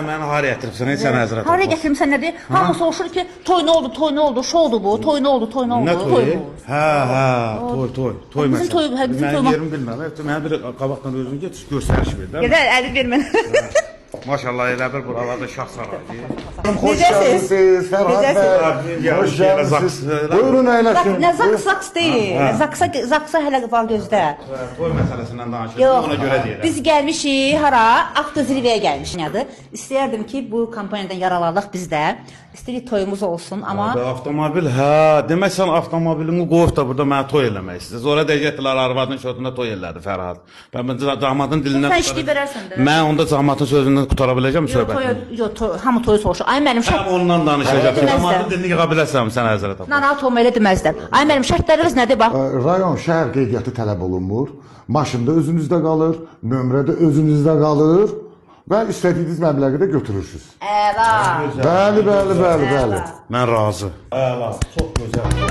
Sən məni haraya gətiribsən, sən həzrət? Haraya gətirmişsən nədir? Hamı soruşur ki, toy nə oldu, toy nə oldu, şovdur bu, toy nə oldu, toy nə oldu. Nə toyu? Toy Bizim toy, hə, bizim toy. Mən yerimi bilmirəm. Mən bir qabaqdan özümü getir, göstəriş ver də. Gedər, əli ver mənə. Maşallah elə bir buralarda şah sarayı. Hoş geldiniz Ferhat Bey. Hoş geldiniz. Buyurun əyləşin. Nə zaks deyil. Zaksa hələ var gözdə. Toy məsələsindən danışırıq, ona görə deyirəm. Biz gəlmişik hara? Avtozirvəyə gəlmişik. İstəyərdim ki, bu kampaniyadan yaralarlıq biz də. İstəyirik toyumuz olsun, amma... Avtomobil, hə, demək sən avtomobilini qoyub da burada mənə toy eləmək istəyir. Sonra deyəcəkdilər, arvadın şotunda toy elədi Fərhad. Ben damadın dilindən... Sən işləyib verərsən də. Mən onda damadın sözündən qutara biləcəm söhbətini. Yox, hamı toyu soruşur. Ay mənim şərt... Həm ondan danışacaq. Damadın dilini yığa biləsən sən həzrət abla. Narahat olma, elə deməzlər. Ay mənim şərtlərimiz nədir, bax? Rayon şəhər qeydiyyatı tələb olunmur. Maşında özünüzdə qalır, nömrədə özünüzdə qalır və istədiyiniz məbləği də götürürsünüz. Əla. Bəli. Mən razı. Əla, çox gözəl.